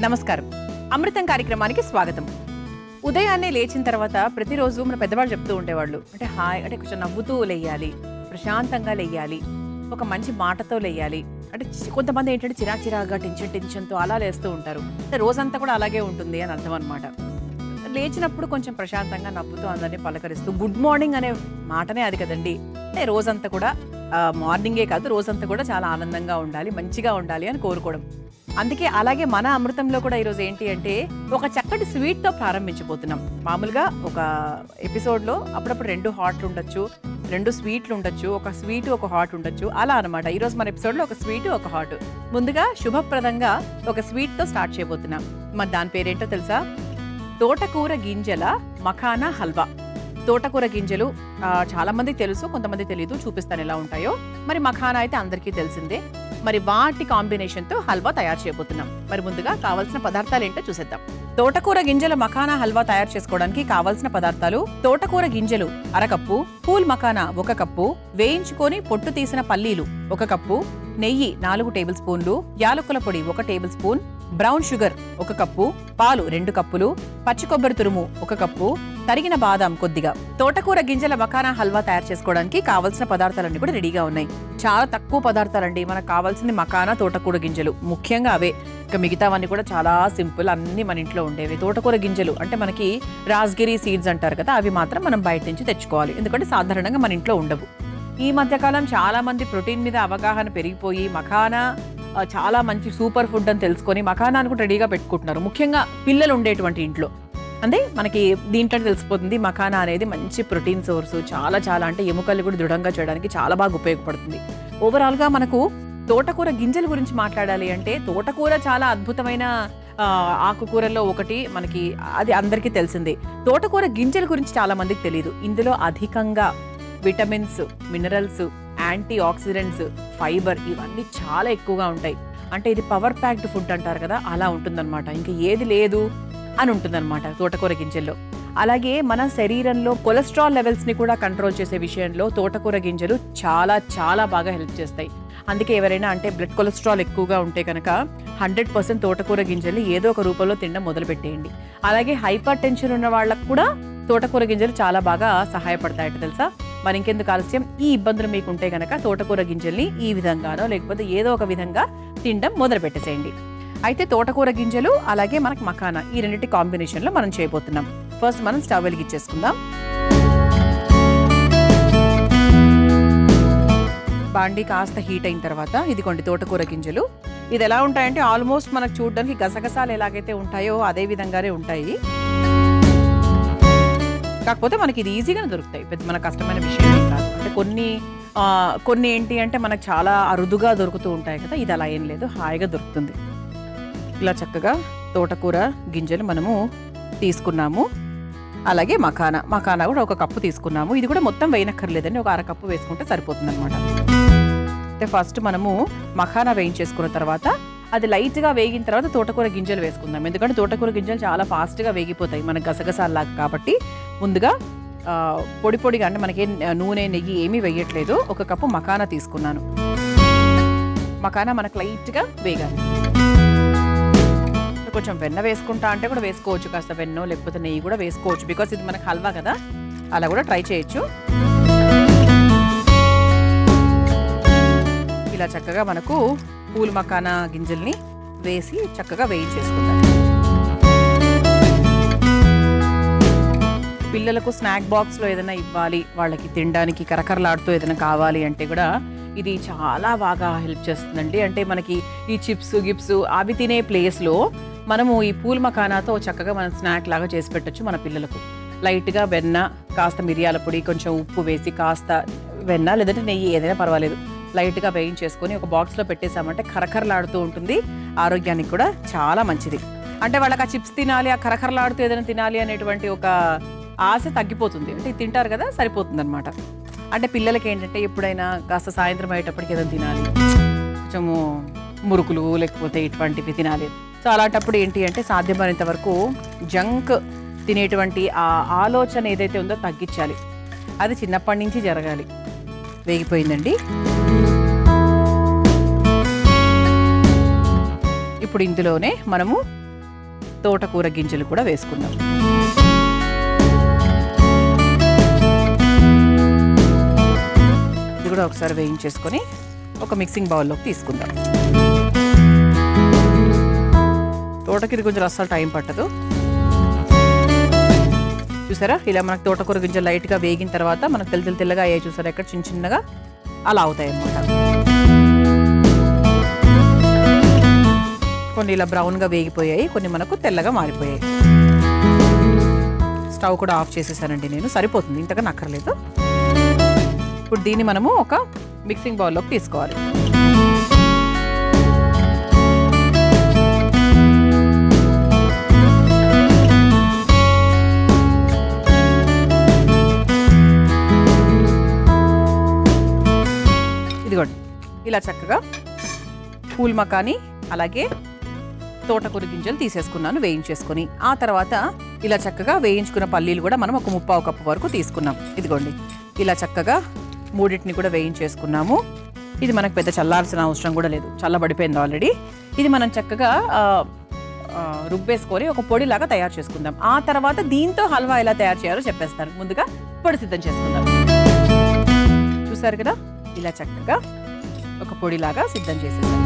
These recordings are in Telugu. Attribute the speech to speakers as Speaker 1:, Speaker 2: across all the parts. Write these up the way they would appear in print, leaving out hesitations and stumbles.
Speaker 1: నమస్కారం. అమృతం కార్యక్రమానికి స్వాగతం. ఉదయాన్నే లేచిన తర్వాత ప్రతిరోజు మన పెద్దవాళ్ళు చెప్తూ ఉండేవాళ్ళు, అంటే హాయ్ అంటే కొంచెం నవ్వుతూ లేయాలి, ప్రశాంతంగా లేయాలి, ఒక మంచి మాటతో లేయాలి. అంటే కొంతమంది ఏంటంటే చిరాచిరాగా టెన్షన్తో అలా లేస్తూ ఉంటారు. అంటే రోజంతా కూడా అలాగే ఉంటుంది అని అర్థం అనమాట. లేచినప్పుడు కొంచెం ప్రశాంతంగా నవ్వుతూ అందరినీ పలకరిస్తూ గుడ్ మార్నింగ్ అనే మాటనే అది కదండి. అంటే రోజంతా కూడా మార్నింగే కాదు, రోజంతా కూడా చాలా ఆనందంగా ఉండాలి, మంచిగా ఉండాలి అని కోరుకోవడం. అందుకే అలాగే మన అమృతంలో కూడా ఈరోజు ఏంటి అంటే ఒక చక్కటి స్వీట్తో ప్రారంభించబోతున్నాం. మామూలుగా ఒక ఎపిసోడ్లో అప్పుడప్పుడు 2 హాట్లు ఉండొచ్చు, 2 స్వీట్లు ఉండొచ్చు, ఒక స్వీట్ ఒక హాట్ ఉండొచ్చు, అలా అనమాట. ఈరోజు మన ఎపిసోడ్లో ఒక స్వీట్ ఒక హాట్. ముందుగా శుభప్రదంగా ఒక స్వీట్తో స్టార్ట్ చేయబోతున్నాం. మరి దాని పేరేంటో తెలుసా? తోటకూర గింజల మఖానా హల్వా. తోటకూర గింజలు చాలా మందికి తెలుసు, కొంతమంది తెలియదు. చూపిస్తాను ఎలా ఉంటాయో. మరి మఖానా అయితే అందరికీ తెలిసిందే. మరి వాటి కాంబినేషన్తో హల్వా తయారు చేయబోతున్నాం. మరి ముందుగా కావాల్సిన పదార్థాలు ఏంటో చూసేద్దాం. తోటకూర గింజల మఖానా హల్వా తయారు చేసుకోవడానికి కావాల్సిన పదార్థాలు: తోటకూర గింజలు 1 కప్పు, పూల్ మఖానా 1 కప్పు, వేయించుకొని పొట్టు తీసిన పల్లీలు 1 కప్పు, నెయ్యి 4 టేబుల్ స్పూన్లు, యాలకుల పొడి 1 table spoon, brown sugar 1 cup, పాలు 2 కప్పులు, పచ్చి కొబ్బరి తురుము 1 కప్పు, తరిగిన బాదాం కొద్దిగా. తోటకూర గింజల మఖానా హల్వా తయారు చేసుకోవడానికి కావాల్సిన పదార్థాలన్నీ కూడా రెడీగా ఉన్నాయి. చాలా తక్కువ పదార్థాలండి. మనకు కావాల్సింది మఖానా, తోటకూర గింజలు, ముఖ్యంగా అవే. ఇక మిగతావన్నీ కూడా చాలా సింపుల్, అన్ని మన ఇంట్లో ఉండేవి. తోటకూర గింజలు అంటే మనకి రాస్గిరి సీడ్స్ అంటారు కదా, అవి మాత్రం మనం బయట నుంచి తెచ్చుకోవాలి, ఎందుకంటే సాధారణంగా మన ఇంట్లో ఉండవు. ఈ మధ్యకాలం చాలా మంది ప్రోటీన్ మీద అవగాహన పెరిగిపోయి మఖానా చాలా మంచి సూపర్ ఫుడ్ అని తెలుసుకొని మఖానాను కూడా రెడీగా పెట్టుకుంటున్నారు, ముఖ్యంగా పిల్లలు ఉండేటువంటి ఇంట్లో. అంటే మనకి దీంట్లో తెలిసిపోతుంది మఖానా అనేది మంచి ప్రోటీన్ సోర్సు. చాలా అంటే ఎముకలు కూడా దృఢంగా చేయడానికి చాలా బాగా ఉపయోగపడుతుంది. ఓవరాల్గా మనకు తోటకూర గింజల గురించి మాట్లాడాలి అంటే, తోటకూర చాలా అద్భుతమైన ఆకుకూరల్లో ఒకటి, మనకి అది అందరికీ తెలిసిందే. తోటకూర గింజల గురించి చాలా మందికి తెలియదు. ఇందులో అధికంగా vitamins, minerals, antioxidants, fibre ఇవన్నీ చాలా ఎక్కువగా ఉంటాయి. అంటే ఇది పవర్ ప్యాక్డ్ ఫుడ్ అంటారు కదా, అలా ఉంటుందన్నమాట. ఇంకా ఏది లేదు అని ఉంటుందన్నమాట తోటకూర గింజల్లో. అలాగే మన శరీరంలో కొలెస్ట్రాల్ లెవెల్స్ని కూడా కంట్రోల్ చేసే విషయంలో తోటకూర గింజలు చాలా బాగా హెల్ప్ చేస్తాయి. అందుకే ఎవరైనా అంటే బ్లడ్ కొలెస్ట్రాల్ ఎక్కువగా ఉంటే కనుక 100% తోటకూర గింజల్ని ఏదో ఒక రూపంలో తినడం మొదలుపెట్టేయండి. అలాగే హైపర్ టెన్షన్ ఉన్న వాళ్ళకు కూడా తోటకూర గింజలు చాలా బాగా సహాయపడతాయట తెలుసా. మరి ఇంకెందుకు ఆలస్యం, ఈ ఇబ్బందులు మీకు ఉంటే కనుక తోటకూర గింజల్ని ఈ విధంగానో లేకపోతే ఏదో ఒక విధంగా తినడం మొదలు పెట్టేసేయండి. అయితే తోటకూర గింజలు అలాగే మనకు మఖానా, ఈ రెండింటి కాంబినేషన్లో మనం చేయబోతున్నాం. ఫస్ట్ మనం స్టవ్ వెలిగించేసుకుందాం. బాండి కాస్త హీట్ అయిన తర్వాత ఇదిగోండి తోటకూర గింజలు. ఇది ఎలా ఉంటాయంటే ఆల్మోస్ట్ మనకు చూడడానికి గసగసాలు ఎలాగైతే ఉంటాయో అదే విధంగానే ఉంటాయి. కాకపోతే మనకి ఇది ఈజీగానే దొరుకుతాయి, పెద్ద మన కష్టమైన విషయం ఏం కాదు. అంటే కొన్ని ఏంటి అంటే మనకు చాలా అరుదుగా దొరుకుతూ ఉంటాయి కదా, ఇది అలా ఏం లేదు, హాయిగా దొరుకుతుంది. ఇలా చక్కగా తోటకూర గింజలు మనము తీసుకున్నాము. అలాగే మఖానా కూడా 1 కప్పు తీసుకున్నాము. ఇది కూడా మొత్తం వేయనక్కర్లేదండి, ఒక 1/2 కప్పు వేసుకుంటే సరిపోతుంది అనమాట. అంటే ఫస్ట్ మనము మఖానా వేయించేసుకున్న తర్వాత అది లైట్గా వేగిన తర్వాత తోటకూర గింజలు వేసుకుందాం. ఎందుకంటే తోటకూర గింజలు చాలా ఫాస్ట్గా వేగిపోతాయి మన గసగసాల్లాగా. కాబట్టి ముందుగా పొడిగా అంటే మనకి నూనె నెయ్యి ఏమీ వేయట్లేదు, 1 కప్పు మఖానా తీసుకున్నాను. మఖానా మనకు లైట్గా వేగాలి. కొంచెం వెన్న వేసుకుంటా అంటే కూడా వేసుకోవచ్చు, కాస్త వెన్నో లేకపోతే నెయ్యి కూడా వేసుకోవచ్చు, బికాస్ ఇది మనకు హల్వా కదా, అలా కూడా ట్రై చేయొచ్చు. ఇలా చక్కగా మనకు పూల్ మఖానా గింజల్ని వేసి చక్కగా వేయించేసుకుందాం. పిల్లలకు స్నాక్ బాక్స్లో ఏదైనా ఇవ్వాలి, వాళ్ళకి తినడానికి కరకరలాడుతూ ఏదైనా కావాలి అంటే కూడా ఇది చాలా బాగా హెల్ప్ చేస్తుందండి. అంటే మనకి ఈ చిప్స్ గిప్స్ అవి తినే ప్లేస్లో మనము ఈ పూల్ మఖానాతో చక్కగా మనం స్నాక్ లాగా చేసి పెట్టచ్చు మన పిల్లలకు. లైట్గా వెన్న, కాస్త మిరియాల పొడి, కొంచెం ఉప్పు వేసి, కాస్త వెన్న లేదంటే నెయ్యి ఏదైనా పర్వాలేదు, లైట్గా వేయించేసుకొని ఒక బాక్స్లో పెట్టేసామంటే కరకరలాడుతూ ఉంటుంది, ఆరోగ్యానికి కూడా చాలా మంచిది. అంటే వాళ్ళకి ఆ చిప్స్ తినాలి, ఆ కరకరలాడుతూ ఏదైనా తినాలి అనేటువంటి ఒక ఆశ తగ్గిపోతుంది. అంటే తింటారు కదా, సరిపోతుంది అనమాట. అంటే పిల్లలకి ఏంటంటే ఎప్పుడైనా కాస్త సాయంత్రం అయ్యేటప్పటికి ఏదైనా తినాలి, కొంచెము మురుకులు లేకపోతే ఇటువంటివి తినాలి. సో అలాంటప్పుడు ఏంటి అంటే సాధ్యమైనంత వరకు జంక్ తినేటువంటి ఆ ఆలోచన ఏదైతే ఉందో తగ్గించాలి. అది చిన్నప్పటి నుంచి జరగాలి. వేగిపోయిందండి. ఇప్పుడు ఇందులోనే మనము తోటకూర గింజలు కూడా వేసుకుందాం. ఇది కూడా ఒకసారి వేయించేసుకొని ఒక మిక్సింగ్ బౌల్లోకి తీసుకుందాం. తోటకూర గింజలు అస్సలు టైం పట్టదు. చూసారా, ఇలా మనకు తోటకూర గింజలు లైట్గా వేగిన తర్వాత మనకు తెల్లగా అయ్యాయి. చూసారా, ఎక్కడ చిన్న చిన్నగా అలా అవుతాయి అన్నమాట. కొన్ని ఇలా బ్రౌన్గా వేగిపోయాయి, కొన్ని మనకు తెల్లగా మారిపోయాయి. స్టవ్ కూడా ఆఫ్ చేసేసానండి నేను, సరిపోతుంది, ఇంతగా నక్కర్లేదు. ఇప్పుడు దీన్ని మనము ఒక మిక్సింగ్ బౌల్లోకి తీసుకోవాలి. ఇదిగోండి, ఇలా చక్కగా పూల్ మకాని అలాగే తోటకూర గింజలు తీసేసుకున్నాను వేయించేసుకొని. ఆ తర్వాత ఇలా చక్కగా వేయించుకున్న పల్లీలు కూడా మనం ఒక 1/4 కప్పు వరకు తీసుకున్నాం. ఇదిగోండి, ఇలా చక్కగా మూడింటిని కూడా వేయించేసుకున్నాము. ఇది మనకు పెద్ద చల్లాల్సిన అవసరం కూడా లేదు, చల్లబడిపోయింది ఆల్రెడీ. ఇది మనం చక్కగా రుబ్బేసుకొని ఒక పొడిలాగా తయారు చేసుకుందాం. ఆ తర్వాత దీంతో హల్వా ఎలా తయారు చేయాలో చెప్పేస్తాను. ముందుగా పొడి సిద్ధం చేసుకుందాం. చూసారు కదా, ఇలా చక్కగా ఒక పొడిలాగా సిద్ధం చేసేసాం.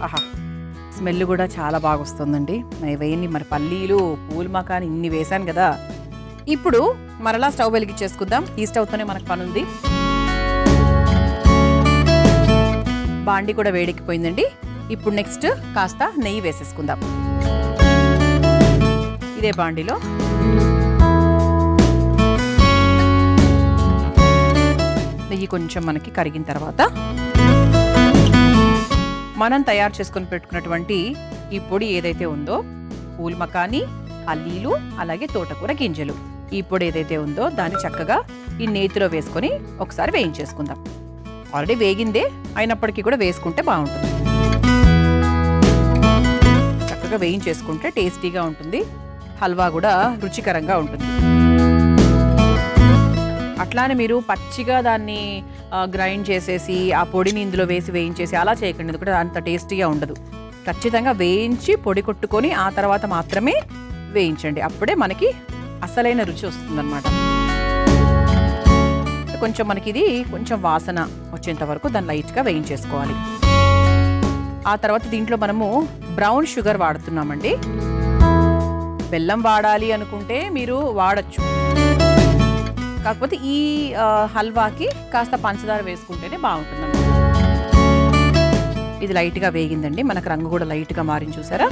Speaker 1: ఆహా, స్మెల్ కూడా చాలా బాగా వస్తుందండి. వేయండి, మరి పల్లీలు పూల్ మకాని ఇన్ని వేసాను కదా. ఇప్పుడు మరలా స్టవ్ వెలిగించేసుకుందాం. ఈ స్టవ్తోనే మనకు పని ఉంది. బాండి కూడా వేడెక్కిపోయిందండి. ఇప్పుడు నెక్స్ట్ కాస్త నెయ్యి వేసేసుకుందాం. ఇదే బాండిలో నెయ్యి కొంచెం మనకి కరిగిన తర్వాత మనం తయారు చేసుకొని పెట్టుకున్నటువంటి ఈ పొడి ఏదైతే ఉందో, పూల్ మకాని, పల్లీలు అలాగే తోటకూర గింజలు, ఈ పొడి ఏదైతే ఉందో దాన్ని చక్కగా ఈ నేతిలో వేసుకొని ఒకసారి వేయించేసుకుందాం. ఆల్రెడీ వేగిందే అయినప్పటికీ కూడా వేసుకుంటే బాగుంటుంది. చక్కగా వేయించేసుకుంటే టేస్టీగా ఉంటుంది, హల్వా కూడా రుచికరంగా ఉంటుంది. అట్లానే మీరు పచ్చిగా దాన్ని గ్రైండ్ చేసేసి ఆ పొడిని ఇందులో వేసి వేయించేసి అలా చేయకండి, ఎందుకంటే అంత టేస్టీగా ఉండదు. ఖచ్చితంగా వేయించి పొడి కొట్టుకొని ఆ తర్వాత మాత్రమే వేయించండి, అప్పుడే మనకి అసలైన రుచి వస్తుందన్నమాట. కొంచెం మనకి ఇది కొంచెం వాసన వచ్చేంత వరకు దాన్ని లైట్గా వేయించేసుకోవాలి. ఆ తర్వాత దీంట్లో మనము బ్రౌన్ షుగర్ వాడుతున్నామండి. బెల్లం వాడాలి అనుకుంటే మీరు వాడచ్చు, కాకపోతే ఈ హల్వాకి కాస్త పంచదార వేసుకుంటేనే బాగుంటుంది అన్నమాట. ఇది లైట్గా వేగిందండి, మనకు రంగు కూడా లైట్గా మారింది. చూసారా,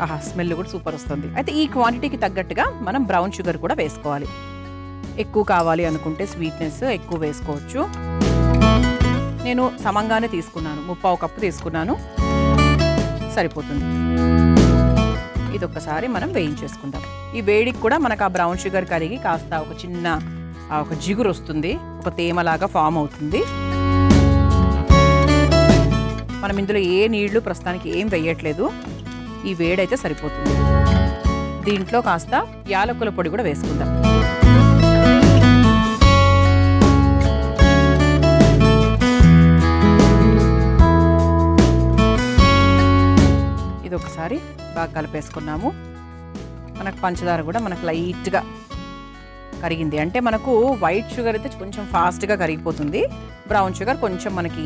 Speaker 1: ఆహా, స్మెల్ కూడా సూపర్ వస్తుంది. అయితే ఈ క్వాంటిటీకి తగ్గట్టుగా మనం బ్రౌన్ షుగర్ కూడా వేసుకోవాలి. ఎక్కువ కావాలి అనుకుంటే స్వీట్నెస్ ఎక్కువ వేసుకోవచ్చు. నేను సమంగానే తీసుకున్నాను, 1/4 కప్పు తీసుకున్నాను, సరిపోతుంది. ఇది ఒక్కసారి మనం వేయించేసుకుందాం. ఈ వేడికి కూడా మనకు ఆ బ్రౌన్ షుగర్ కరిగి కాస్త ఒక చిన్న ఒక జిగురు వస్తుంది, ఒక తేమలాగా ఫామ్ అవుతుంది. మనం ఇందులో ఏ నీళ్లు ప్రస్తుతానికి ఏం వేయట్లేదు, ఈ వేడైతే సరిపోతుంది. దీంట్లో కాస్త యాలకుల పొడి కూడా వేసుకుందాం. ఇది ఒకసారి బాగా కలిపేసుకున్నాము. మనకు పంచదార కూడా మనకు లైట్గా కరిగింది. అంటే మనకు వైట్ షుగర్ అయితే కొంచెం ఫాస్ట్గా కరిగిపోతుంది, బ్రౌన్ షుగర్ కొంచెం మనకి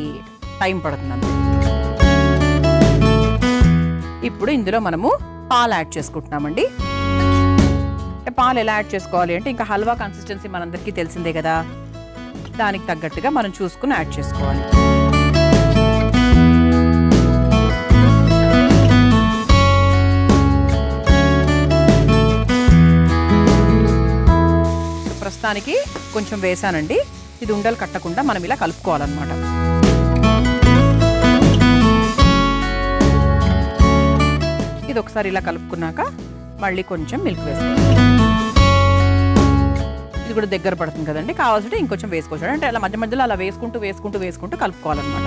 Speaker 1: టైం పడుతుంది అంతే. ఇప్పుడు ఇందులో మనము పాలు యాడ్ చేసుకుంటున్నామండి. అంటే పాలు ఎలా యాడ్ చేసుకోవాలి అంటే, ఇంకా హల్వా కన్సిస్టెన్సీ మనందరికీ తెలిసిందే కదా, దానికి తగ్గట్టుగా మనం చూసుకుని యాడ్ చేసుకోవాలి. ప్రస్తుతానికి కొంచెం వేసానండి. ఇది ఉండలు కట్టకుండా మనం ఇలా కలుపుకోవాలన్నమాట. ఇది ఒకసారి ఇలా కలుపుకున్నాక మళ్ళీ కొంచెం మిల్క్ వేసుకోవాలి. ఇది కూడా దగ్గర పడుతుంది కదండి, కావాల్సింటే ఇంకొంచెం వేసుకోవచ్చు. అంటే అలా మధ్య మధ్యలో అలా వేసుకుంటూ కలుపుకోవాలన్నమాట.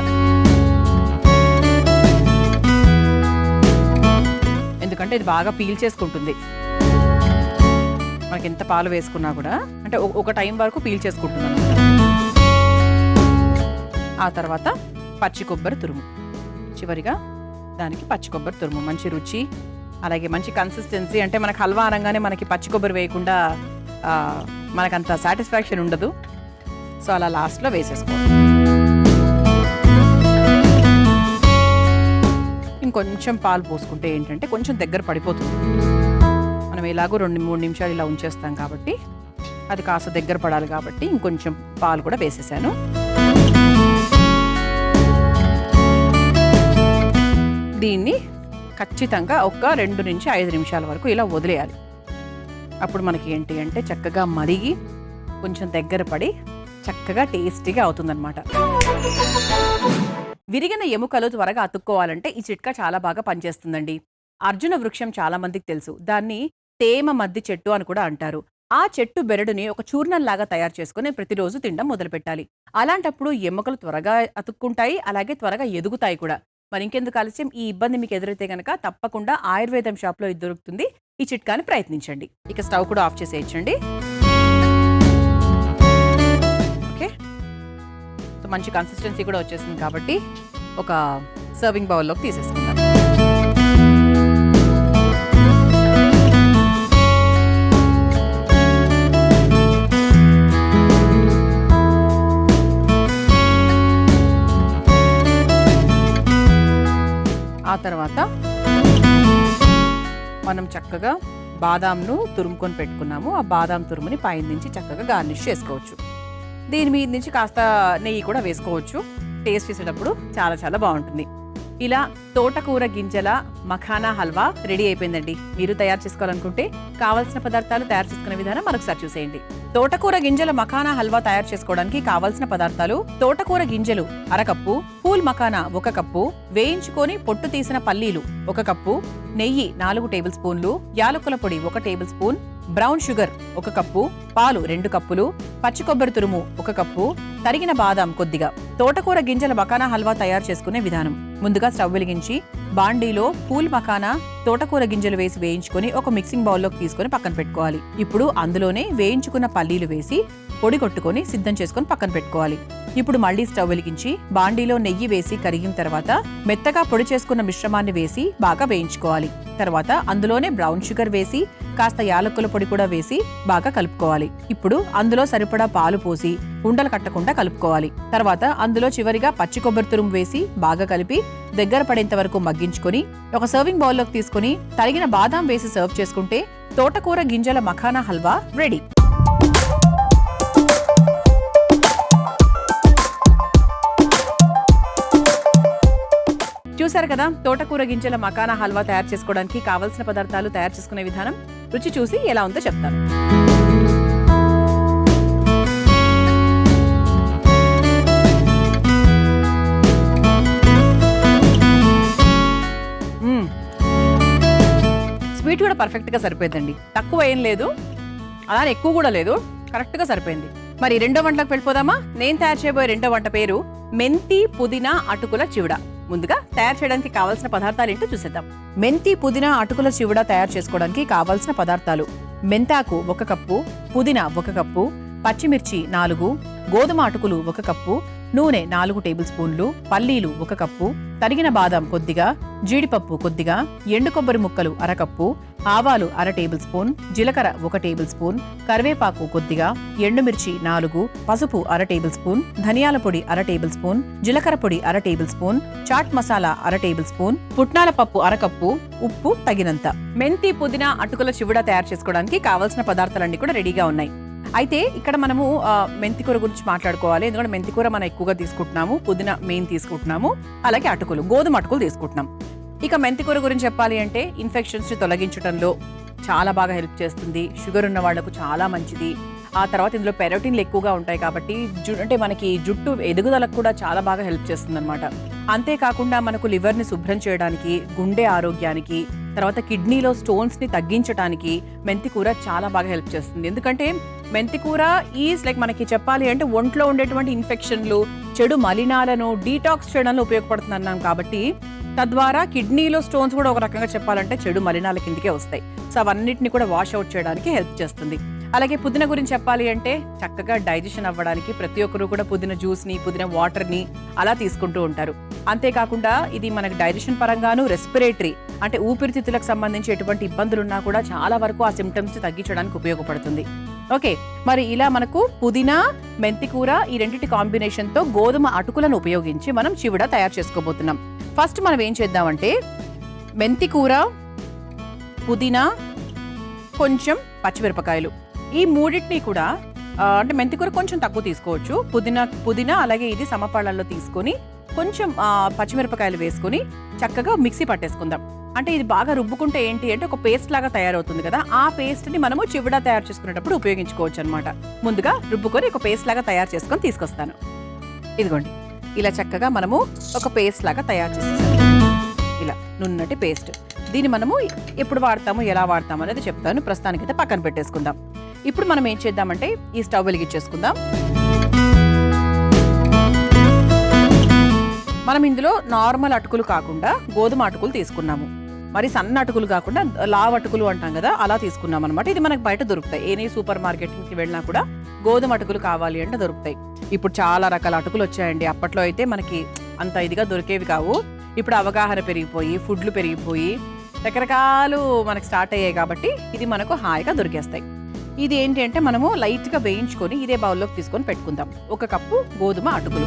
Speaker 1: ఎందుకంటే ఇది బాగా పీల్ చేసుకుంటుంది. మనకి ఎంత పాలు వేసుకున్నా కూడా అంటే ఒక టైం వరకు పీల్ చేసుకుంటుంది అన్నమాట. ఆ తర్వాత పచ్చి కొబ్బరి తురుము చివరిగా దానికి పచ్చి కొబ్బరి తురుము, మంచి రుచి అలాగే మంచి కన్సిస్టెన్సీ. అంటే మనకు హల్వా అనగానే మనకి పచ్చి కొబ్బరి వేయకుండా మనకంత సాటిస్ఫాక్షన్ ఉండదు. సో అలా లాస్ట్లో వేసేసుకోవాలి. ఇంకొంచెం పాలు పోసుకుంటే ఏంటంటే కొంచెం దగ్గర పడిపోతుంది. మనం ఎలాగో 2-3 నిమిషాలు ఇలా ఉంచేస్తాం కాబట్టి అది కాస్త దగ్గర పడాలి కాబట్టి ఇంకొంచెం పాలు కూడా వేసేసాను. దీన్ని ఖచ్చితంగా ఒక 2 నుంచి 5 నిమిషాల వరకు ఇలా వదిలేయాలి. అప్పుడు మనకి ఏంటి అంటే చక్కగా మరిగి కొంచెం దగ్గర పడి చక్కగా టేస్టీగా అవుతుందన్నమాట. విరిగిన ఎముకలు త్వరగా అతుక్కోవాలంటే ఈ చిట్కా చాలా బాగా పనిచేస్తుందండి. అర్జున వృక్షం చాలా మందికి తెలుసు. దాన్ని తేమ మద్ది చెట్టు అని కూడా అంటారు. ఆ చెట్టు బెరడుని ఒక చూర్ణంలాగా తయారు చేసుకుని ప్రతిరోజు తినడం మొదలుపెట్టాలి. అలాంటప్పుడు ఎముకలు త్వరగా అతుక్కుంటాయి, అలాగే త్వరగా ఎదుగుతాయి కూడా. మరి ఇంకెందుకు ఆలస్యం, ఈ ఇబ్బంది మీకు ఎదురైతే కనుక తప్పకుండా ఆయుర్వేదం షాప్లో ఇది దొరుకుతుంది. ఈ చిట్కాని ప్రయత్నించండి. ఇక స్టవ్ కూడా ఆఫ్ చేసేయచ్చండి. ఓకే, సో మంచి కన్సిస్టెన్సీ కూడా వచ్చేసింది కాబట్టి ఒక సర్వింగ్ బౌల్లోకి తీసేసుకుందాం. ఆ తర్వాత మనం చక్కగా బాదాంను తురుముకొని పెట్టుకున్నాము. ఆ బాదాం తురుముని పైన నుంచి చక్కగా గార్నిష్ చేసుకోవచ్చు. దీని మీద నుంచి కాస్త నెయ్యి కూడా వేసుకోవచ్చు. టేస్ట్ చేసేటప్పుడు చాలా చాలా బాగుంటుంది. ఇలా తోటకూర గింజల మఖానా హల్వా రెడీ అయిపోయిందండి. మీరు తయారు చేసుకోవాలనుకుంటే కావాల్సిన పదార్థాలు తయారు చేసుకునే విధానం మరొకసారి చూసేయండి. తోటకూర గింజల మఖానా హల్వా తయారు చేసుకోవడానికి కావాల్సిన పదార్థాలు: తోటకూర గింజలు 1 కప్పు, పూల్ మఖానా 1 కప్పు, వేయించుకొని పొట్టు తీసిన పల్లీలు 1 కప్పు, నెయ్యి 4 టేబుల్ స్పూన్లు, యాలకుల పొడి 1 table spoon, brown sugar 1 cup, పాలు 2 కప్పులు, పచ్చి కొబ్బరి తురుము 1 కప్పు, తరిగిన బాదాం కొద్దిగా. తోటకూర గింజల మఖానా హల్వా తయారు చేసుకునే విధానం: ముందుగా స్టవ్ వెలిగించి బాండీలో పూల్ మఖానా, తోటకూర గింజలు వేసి వేయించుకొని ఒక మిక్సింగ్ బౌల్లోకి తీసుకొని పక్కన పెట్టుకోవాలి. ఇప్పుడు అందులోనే వేయించుకున్న పల్లీలు వేసి పొడి కొట్టుకొని సిద్ధం చేసుకొని పక్కన పెట్టుకోవాలి. ఇప్పుడు మళ్ళీ స్టవ్ వెలిగించి బాండీలో నెయ్యి వేసి కరిగిన తర్వాత మెత్తగా పొడి చేసుకున్న మిశ్రమాన్ని వేసి బాగా వేయించుకోవాలి. తర్వాత అందులోనే బ్రౌన్ షుగర్ వేసి కాస్త యాలకుల పొడి కూడా వేసి బాగా కలుపుకోవాలి. ఇప్పుడు అందులో సరిపడా పాలు పోసి ఉండలు కట్టకుండా కలుపుకోవాలి. తర్వాత అందులో చివరిగా పచ్చి కొబ్బరి తురుము వేసి బాగా కలిపి దగ్గర పడేంత వరకు మగ్గించుకొని ఒక సర్వింగ్ బౌల్లోకి తీసుకుని తరిగిన బాదాం వేసి సర్వ్ చేసుకుంటే తోటకూర గింజల మఖానా హల్వా రెడీ. చూసారు కదా, తోటకూర గింజల మఖానా హల్వా తయారు చేసుకోవడానికి కావలసిన పదార్థాలు, తయారు చేసుకునే విధానం. రుచి చూసి ఎలా ఉందో చెప్తాను. స్వీట్ కూడా పర్ఫెక్ట్ గా సరిపోయిందండి. తక్కువ ఏం లేదు, అలానే ఎక్కువ కూడా లేదు, కరెక్ట్ గా సరిపోయింది. మరి రెండో వంటలకు వెళ్ళిపోదామా? నేను తయారు చేయబోయే రెండో వంట పేరు మెంతి పుదీనా అటుకుల చివడ. ముందుగా తయారు చేయడానికి కావాల్సిన పదార్థాలు ఏంటో చూసేద్దాం. మెంతి పుదీనా అటుకుల చివడ తయారు చేసుకోవడానికి కావాల్సిన పదార్థాలు: మెంతాకు 1 కప్పు, పుదీనా 1 కప్పు, పచ్చిమిర్చి 4, గోధుమ అటుకులు 1 కప్పు, నూనె 4 టేబుల్ స్పూన్లు, పల్లీలు 1 కప్పు, తరిగిన బాదం కొద్దిగా, జీడిపప్పు కొద్దిగా, ఎండు కొబ్బరి ముక్కలు 1/2 కప్పు, ఆవాలు 1/2 టేబుల్ స్పూన్, జీలకర్ర 1 టేబుల్ స్పూన్, కరివేపాకు కొద్దిగా, ఎండుమిర్చి 4, పసుపు 1/2 టేబుల్ స్పూన్, ధనియాల పొడి 1/2 టేబుల్ స్పూన్, జీలకర్ర పొడి 1/2 tablespoon, chaat masala 1/2 tablespoon, పుట్నాల పప్పు 1/2 కప్పు, ఉప్పు తగినంత. మెంతి పుదీనా అటుకుల చివడ తయారు చేసుకోవడానికి కావాల్సిన పదార్థాలన్నీ కూడా రెడీగా ఉన్నాయి. అయితే ఇక్కడ మనము మెంతికూర గురించి మాట్లాడుకోవాలి. ఎందుకంటే మెంతికూర మనం ఎక్కువగా తీసుకుంటున్నాము, పుదీనా మెయిన్ తీసుకుంటున్నాము, అలాగే అటుకులు, గోధుమ అటుకులు తీసుకుంటున్నాం. ఇక మెంతికూర గురించి చెప్పాలి అంటే ఇన్ఫెక్షన్స్ ని తొలగించడంలో చాలా బాగా హెల్ప్ చేస్తుంది. షుగర్ ఉన్న వాళ్లకు చాలా మంచిది. ఆ తర్వాత ఇందులో పెరోటిన్లు ఎక్కువగా ఉంటాయి కాబట్టి అంటే మనకి జుట్టు ఎదుగుదలకు కూడా చాలా బాగా హెల్ప్ చేస్తుంది అనమాట. అంతేకాకుండా మనకు లివర్ని శుభ్రం చేయడానికి, గుండె ఆరోగ్యానికి, తర్వాత కిడ్నీలో స్టోన్స్ ని తగ్గించడానికి మెంతికూర చాలా బాగా హెల్ప్ చేస్తుంది. ఎందుకంటే మెంతికూర ఈజ్ లైక్ మనకి చెప్పాలి అంటే ఒంట్లో ఉండేటువంటి ఇన్ఫెక్షన్లు, చెడు మలినాలను డీటాక్స్ చేయడంలో ఉపయోగపడుతుంది అన్నాం కాబట్టి తద్వారా కిడ్నీలో స్టోన్స్ కూడా ఒక రకంగా చెప్పాలంటే చెడు మలినాల కిందకే వస్తాయి. సో అవన్నిటిని కూడా వాష్ అవుట్ చేయడానికి హెల్ప్ చేస్తుంది. అలాగే పుదీనా గురించి చెప్పాలి అంటే చక్కగా డైజెషన్ అవ్వడానికి ప్రతి ఒక్కరు కూడా పుదీనా జ్యూస్ని, పుదీనా వాటర్ని అలా తీసుకుంటూ ఉంటారు. అంతేకాకుండా ఇది మనకి డైజెషన్ పరంగాను, రెస్పిరేటరీ అంటే ఊపిరితిత్తులకు సంబంధించి ఎటువంటి ఇబ్బందులున్నా కూడా చాలా వరకు ఆ సిమ్టమ్స్ తగ్గించడానికి ఉపయోగపడుతుంది. ఓకే, మరి ఇలా మనకు పుదీనా, మెంతికూర ఈ రెండింటి కాంబినేషన్తో గోధుమ అటుకులను ఉపయోగించి మనం చివడ తయారు చేసుకోబోతున్నాం. ఫస్ట్ మనం ఏం చేద్దామంటే మెంతికూర, పుదీనా, కొంచెం పచ్చిమిరపకాయలు ఈ మూడింటిని కూడా అంటే మెంతికూర కొంచెం తక్కువ తీసుకోవచ్చు. పుదీనా అలాగే ఇది సమపాళ్ళల్లో తీసుకొని కొంచెం పచ్చిమిరపకాయలు వేసుకొని చక్కగా మిక్సీ పట్టేసుకుందాం. అంటే ఇది బాగా రుబ్బుకుంటే ఏంటి అంటే ఒక పేస్ట్ లాగా తయారవుతుంది కదా, ఆ పేస్ట్ని మనము చివడ తయారు చేసుకునేటప్పుడు ఉపయోగించుకోవచ్చు అనమాట. ముందుగా రుబ్బుకొని ఒక పేస్ట్ లాగా తయారు చేసుకొని తీసుకొస్తాను. ఇదిగోండి, ఇలా చక్కగా మనము ఒక పేస్ట్ లాగా తయారు చేసేసాం. ఇలా నున్నటి పేస్ట్. దీన్ని మనము ఎప్పుడు వాడతాము, ఎలా వాడతాము అనేది చెప్తాను. ప్రస్తుతానికైతే పక్కన పెట్టేసుకుందాం. ఇప్పుడు మనం ఏం చేద్దామంటే ఈ స్టవ్ వెలిగించేసుకుందాం. మనం ఇందులో నార్మల్ అటుకులు కాకుండా గోధుమ అటుకులు తీసుకున్నాము. మరి సన్న అటుకులు కాకుండా లావ్ అటుకులు అంటాం కదా, అలా తీసుకున్నాం అనమాట. ఇది మనకు బయట దొరుకుతాయి. ఏ సూపర్ మార్కెట్కి వెళ్ళినా కూడా గోధుమ అటుకులు కావాలి అంటే దొరుకుతాయి. ఇప్పుడు చాలా రకాల అటుకులు వచ్చాయండి. అప్పట్లో అయితే మనకి అంత ఇదిగా దొరికేవి కావు. ఇప్పుడు అవగాహన పెరిగిపోయి, ఫుడ్లు పెరిగిపోయి రకరకాలు మనకు స్టార్ట్ అయ్యాయి కాబట్టి ఇది మనకు హాయిగా దొరికేస్తాయి. ఇది ఏంటి అంటే మనము లైట్గా వేయించుకొని ఇదే బౌల్లోకి తీసుకొని పెట్టుకుందాం. 1 కప్పు గోధుమ అటుకులు.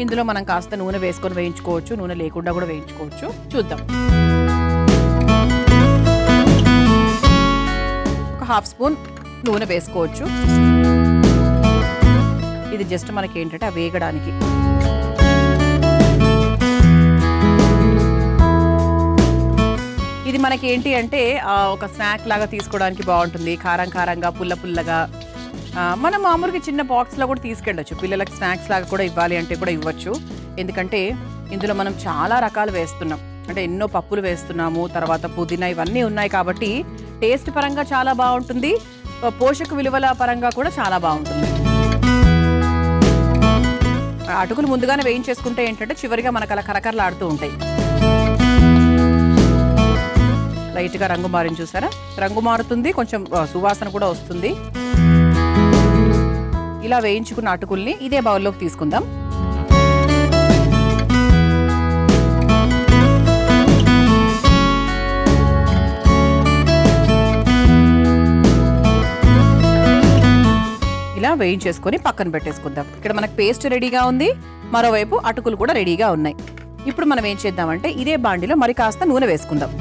Speaker 1: ఇందులో మనం కాస్త నూనె వేసుకొని వేయించుకోవచ్చు, నూనె లేకుండా కూడా వేయించుకోవచ్చు. చూద్దాం. 1 హాఫ్ స్పూన్ నూనె వేసుకోవచ్చు. ఇది జస్ట్ మనకి ఏంటంటే వేగడానికి. ఇది మనకి ఏంటి అంటే ఒక స్నాక్ లాగా తీసుకోవడానికి బాగుంటుంది. కారం కారంగా, పుల్ల పుల్లగా. మనం మామూలుగా చిన్న బాక్స్లో కూడా తీసుకెళ్ళచ్చు. పిల్లలకి స్నాక్స్ లాగా కూడా ఇవ్వాలి అంటే కూడా ఇవ్వచ్చు. ఎందుకంటే ఇందులో మనం చాలా రకాలు వేస్తున్నాం. అంటే ఎన్నో పప్పులు వేస్తున్నాము, తర్వాత పుదీనా ఇవన్నీ ఉన్నాయి కాబట్టి టేస్ట్ పరంగా చాలా బాగుంటుంది, పోషక విలువల పరంగా కూడా చాలా బాగుంటుంది. అటుకులు ముందుగానే వేయించేసుకుంటే ఏంటంటే చివరిగా మనకు అలా కరకరలాడుతూ ఉంటాయి. లైట్గా రంగు మారిన చూసారా, రంగు మారుతుంది, కొంచెం సువాసన కూడా వస్తుంది. ఇలా వేయించుకున్న అటుకుల్ని ఇదే బౌల్లోకి తీసుకుందాం. ఇలా వేయించేసుకొని పక్కన పెట్టేసుకుందాం. ఇక్కడ మనకు పేస్ట్ రెడీగా ఉంది, మరోవైపు అటుకులు కూడా రెడీగా ఉన్నాయి. ఇప్పుడు మనం ఏం చేద్దామంటే ఇదే బాండిలో మరి కాస్త నూనె వేసుకుందాం.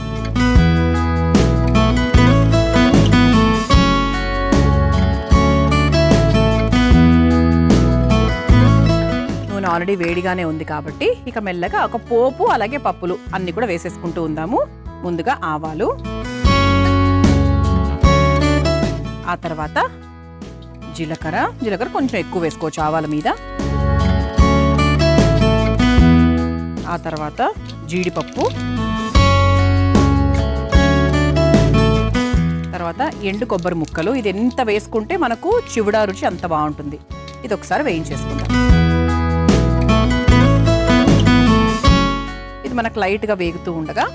Speaker 1: నూనె ఆల్రెడీ వేడిగానే ఉంది కాబట్టి ఇక మెల్లగా ఒక పోపు అలాగే పప్పులు అన్ని కూడా వేసేసుకుంటూ ఉందాము. ముందుగా ఆవాలు, ఆ తర్వాత జీలకర్ర కొంచెం ఎక్కువ వేసుకోవచ్చు ఆవాల మీద. ఆ తర్వాత జీడిపప్పు, తర్వాత ఎండు కొబ్బరి ముక్కలు. ఇది ఎంత వేసుకుంటే మనకు చివడా రుచి అంత బాగుంటుంది. ఇది ఒకసారి వేయించేసుకుందాం. ఇది మనకు లైట్గా వేగుతూ ఉండగా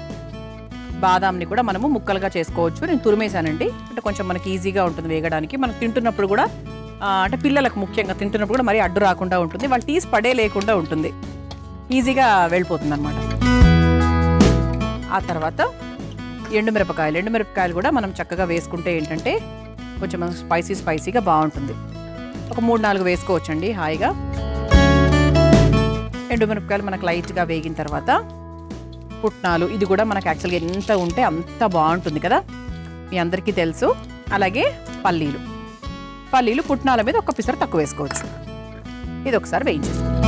Speaker 1: బాదాంని కూడా మనము ముక్కలుగా చేసుకోవచ్చు. నేను తురిమేశానండి, అంటే కొంచెం మనకి ఈజీగా ఉంటుంది వేగడానికి. మనం తింటున్నప్పుడు కూడా అంటే పిల్లలకు ముఖ్యంగా తింటున్నప్పుడు కూడా మరీ అడ్డు రాకుండా ఉంటుంది, వాళ్ళు తీసి పడే లేకుండా ఉంటుంది, ఈజీగా వెళ్ళిపోతుంది అనమాట. ఆ తర్వాత ఎండుమిరపకాయలు కూడా మనం చక్కగా వేసుకుంటే ఏంటంటే కొంచెం మనకు స్పైసీగా బాగుంటుంది. ఒక 3-4 వేసుకోవచ్చండి హాయిగా. ఎండుమిరపకాయలు మనకు లైట్గా వేగిన తర్వాత పుట్నాలు, ఇది కూడా మనకు యాక్చువల్గా ఎంత ఉంటే అంత బాగుంటుంది కదా, మీ అందరికీ తెలుసు. అలాగే పల్లీలు పుట్నాల మీద ఒక పిసరు తక్కువ వేసుకోవచ్చు. ఇది ఒకసారి వేయించేసుకోండి.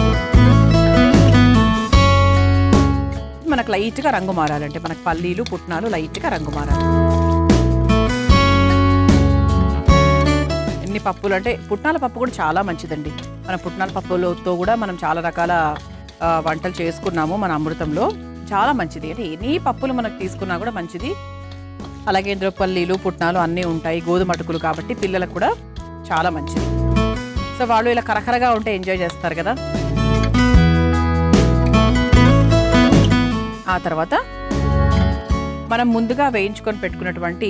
Speaker 1: మనకు లైట్గా రంగు మారాలంటే మనకు పల్లీలు పుట్నాలు లైట్గా రంగు మారాలి. ఎన్ని పప్పులు అంటే పుట్నాల పప్పు కూడా చాలా మంచిదండి. మన పుట్నాల పప్పులతో కూడా మనం చాలా రకాల వంటలు చేసుకున్నాము మన అమృతంలో. చాలా మంచిది, అంటే ఎన్ని పప్పులు మనకు తీసుకున్నా కూడా మంచిది. అలాగే ఇందులో పల్లీలు పుట్నాలు అన్నీ ఉంటాయి, గోధుమ అటుకులు కాబట్టి పిల్లలకు కూడా చాలా మంచిది. సో వాళ్ళు ఇలా కరకరగా ఉంటే ఎంజాయ్ చేస్తారు కదా. ఆ తర్వాత మనం ముందుగా వేయించుకొని పెట్టుకున్నటువంటి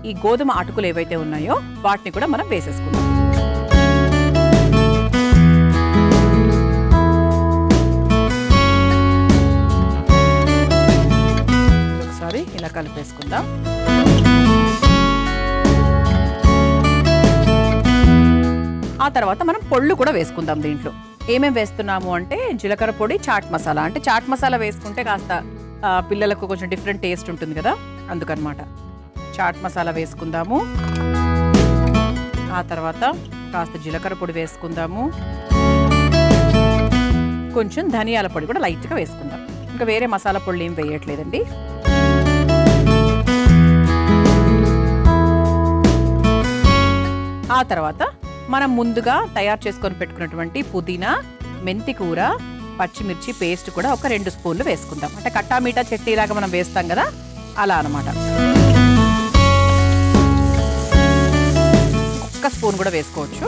Speaker 1: ఈ గోధుమ అటుకులు ఏవైతే ఉన్నాయో వాటిని కూడా మనం వేసేసుకుందాం. ఒకసారి ఇలా కలిపేసుకుందాం. ఆ తర్వాత మనం పొళ్ళు కూడా వేసుకుందాం. దీంట్లో ఏమేమి వేస్తున్నాము అంటే జీలకర్ర పొడి, చాట్ మసాలా. అంటే చాట్ మసాలా వేసుకుంటే కాస్త పిల్లలకు కొంచెం డిఫరెంట్ టేస్ట్ ఉంటుంది కదా, అందుకనమాట. చాట్ మసాలా వేసుకుందాము. ఆ తర్వాత కాస్త జీలకర్ర పొడి వేసుకుందాము. కొంచెం ధనియాల పొడి కూడా లైట్గా వేసుకుందాం. ఇంకా వేరే మసాలా పొడులు ఏం వేయట్లేదండి. ఆ తర్వాత మనం ముందుగా తయారు చేసుకొని పెట్టుకున్నటువంటి పుదీనా, మెంతి కూర, పచ్చిమిర్చి పేస్ట్ కూడా ఒక 2 స్పూన్లు వేసుకుందాం. అంటే కట్టామీటా చట్నీలాగా మనం వేస్తాం కదా, అలా అన్నమాట. 1 స్పూన్ కూడా వేసుకోవచ్చు.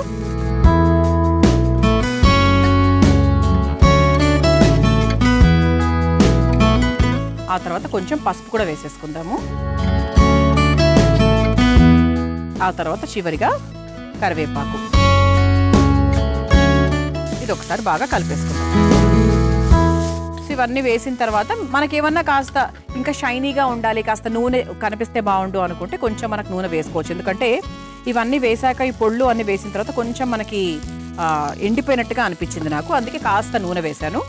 Speaker 1: ఆ తర్వాత కొంచెం పసుపు కూడా వేసేసుకుందాము. ఆ తర్వాత చివరిగా కరివేపాకు. ఇది ఒకసారి బాగా కలిపేసుకుందాం. ఇవన్నీ వేసిన తర్వాత మనకేమన్నా కాస్త ఇంకా షైనీగా ఉండాలి, కాస్త నూనె కనిపిస్తే బాగుండు అనుకుంటే కొంచెం మనకు నూనె వేసుకోవచ్చు. ఎందుకంటే ఇవన్నీ వేసాక ఈ పొళ్ళు అన్ని వేసిన తర్వాత కొంచెం మనకి ఎండిపోయినట్టుగా అనిపించింది నాకు, అందుకే కాస్త నూనె వేశాను.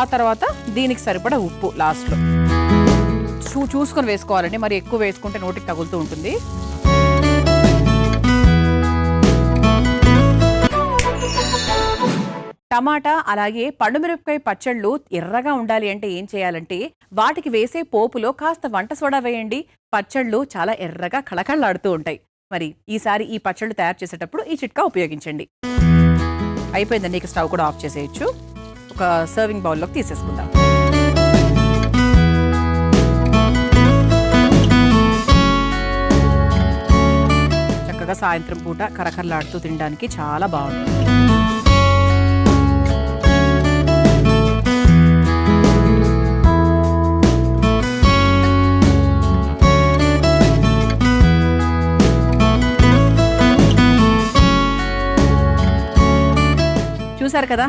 Speaker 1: ఆ తర్వాత దీనికి సరిపడా ఉప్పు లాస్ట్లో చూసుకొని వేసుకోవాలండి, మరి ఎక్కువ వేసుకుంటే నోటికి తగులుతూ ఉంటుంది. టమాటా అలాగే పండుమిరపకాయ పచ్చళ్ళు ఎర్రగా ఉండాలి అంటే ఏం చేయాలంటే వాటికి వేసే పోపులో కాస్త వంట సోడా వేయండి. పచ్చళ్ళు చాలా ఎర్రగా కళకళలాడుతూ ఉంటాయి. మరి ఈసారి ఈ పచ్చళ్ళు తయారు చేసేటప్పుడు ఈ చిట్కా ఉపయోగించండి. అయిపోయిందండి, ఇక స్టవ్ కూడా ఆఫ్ చేసేయచ్చు. ఒక సర్వింగ్ బౌల్లోకి తీసేసుకుందాం. చక్కగా సాయంత్రం పూట కరకరలాడుతూ తినడానికి చాలా బాగుంటుంది. చూసారు కదా,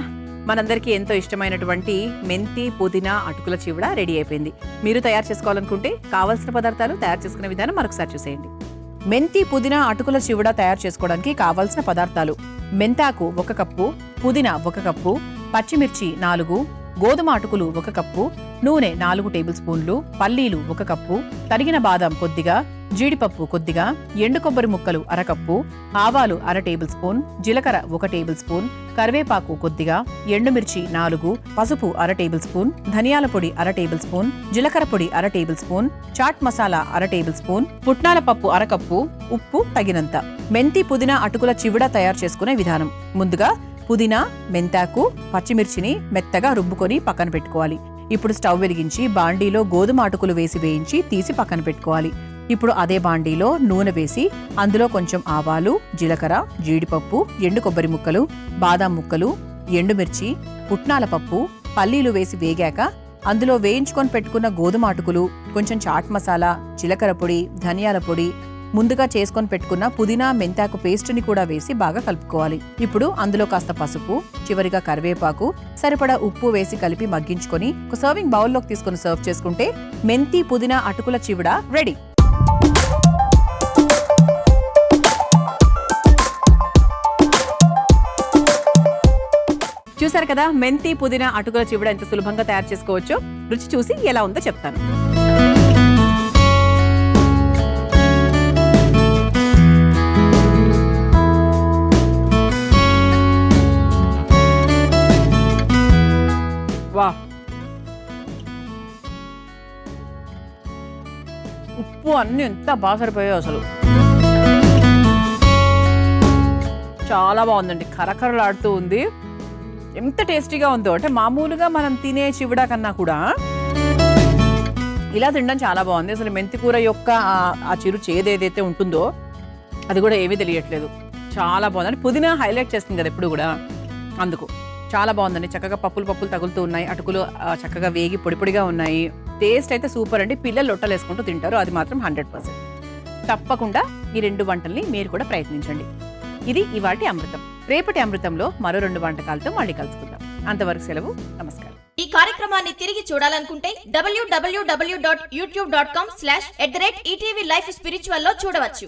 Speaker 1: మనందరికీ ఎంతో ఇష్టమైనటువంటి మెంతి పుదీనా అటుకుల చివడ రెడీ అయిపోయింది. మీరు తయారు చేసుకోవాలనుకుంటే కావాల్సిన పదార్థాలు, తయారు చేసుకునే విధానం మరొకసారి చూసేయండి. మెంతి పుదీనా అటుకుల చివడ తయారు చేసుకోవడానికి కావాల్సిన పదార్థాలు: మెంతాకు 1 కప్పు, పుదీనా 1 కప్పు, పచ్చిమిర్చి 4, గోధుమ అటుకులు 1 కప్పు, నూనె 4 టేబుల్ స్పూన్లు, పల్లీలు 1 కప్పు, తరిగిన బాదం కొద్దిగా, జీడిపప్పు కొద్దిగా, ఎండు కొబ్బరి ముక్కలు 1/2 కప్పు, ఆవాలు 1/2 టేబుల్ స్పూన్, జీలకర్ర 1 టేబుల్ స్పూన్, కరివేపాకు కొద్దిగా, ఎండుమిర్చి 4, పసుపు 1/2 టేబుల్ స్పూన్, ధనియాల పొడి 1/2 టేబుల్ స్పూన్, జీలకర్ర పొడి 1/2 tablespoon, chaat masala 1/2 tablespoon, పుట్నాల పప్పు 1/2 కప్పు, ఉప్పు తగినంత. మెంతి పుదీనా అటుకుల చివడ తయారు చేసుకునే విధానం: ముందుగా పుదీనా, మెంతాకు, పచ్చిమిర్చిని మెత్తగా రుబ్బుకొని పక్కన పెట్టుకోవాలి. ఇప్పుడు స్టవ్ వెలిగించి బాండీలో గోధుమ అటుకులు వేసి వేయించి తీసి పక్కన పెట్టుకోవాలి. ఇప్పుడు అదే బాండీలో నూనె వేసి అందులో కొంచెం ఆవాలు, జీలకర్ర, జీడిపప్పు, ఎండు కొబ్బరి ముక్కలు, బాదాం ముక్కలు, ఎండుమిర్చి, పుట్నాల పప్పు, పల్లీలు వేసి వేగాక అందులో వేయించుకొని పెట్టుకున్న గోధుమ అటుకులు, కొంచెం చాట్ మసాలా, జీలకర్ర పొడి, ధనియాల పొడి, ముందుగా చేసుకొని పెట్టుకున్న పుదీనా మెంతాకు పేస్ట్ని కూడా వేసి బాగా కలుపుకోవాలి. ఇప్పుడు అందులో కాస్త పసుపు, చివరిగా కరివేపాకు, సరిపడా ఉప్పు వేసి కలిపి మగ్గించుకొని ఒక సర్వింగ్ బౌల్లోకి తీసుకొని సర్వ్ చేసుకుంటే మెంతి పుదీనా అటుకుల చివడ రెడీ. చూసారు కదా, మెంతి పుదీనా అటుకుల చివడ ఎంత సులభంగా తయారు చేసుకోవచ్చో. రుచి చూసి ఎలా ఉందో చెప్తాను. వా, ఉప్పు అన్ని ఎంత బాగా సరిపోయాయో అసలు. చాలా బాగుందండి, కరకరలాడుతూ ఉంది. ఎంత టేస్టీగా ఉందో అంటే మామూలుగా మనం తినే చివడ కన్నా కూడా ఇలా తినడం చాలా బాగుంది. అసలు మెంతి కూర యొక్క ఆ చిరు చేదు ఏదైతే ఉంటుందో అది కూడా ఏమీ తెలియట్లేదు. చాలా బాగుందండి. పుదీనా హైలైట్ చేస్తుంది కదా ఎప్పుడు కూడా, అందుకు చాలా బాగుందండి. చక్కగా పప్పులు తగులుతూ ఉన్నాయి, అటుకులు చక్కగా వేగి పొడి పొడిగా ఉన్నాయి. టేస్ట్ అయితే సూపర్ అండి. పిల్లలు లొట్టలు వేసుకుంటూ తింటారు, అది మాత్రం 100%. తప్పకుండా ఈ 2 వంటల్ని మీరు కూడా ప్రయత్నించండి. ఇది ఇవాటి అమృతం. రేపటి అమృతంలో మరో 2 వంటకాలతో మళ్ళీ కలుసుకుందాం. అంతవరకు సెలవు, నమస్కారం.
Speaker 2: ఈ కార్యక్రమాన్ని తిరిగి చూడాలనుకుంటే www.youtube.com/@ETV Life Spiritual లో చూడవచ్చు.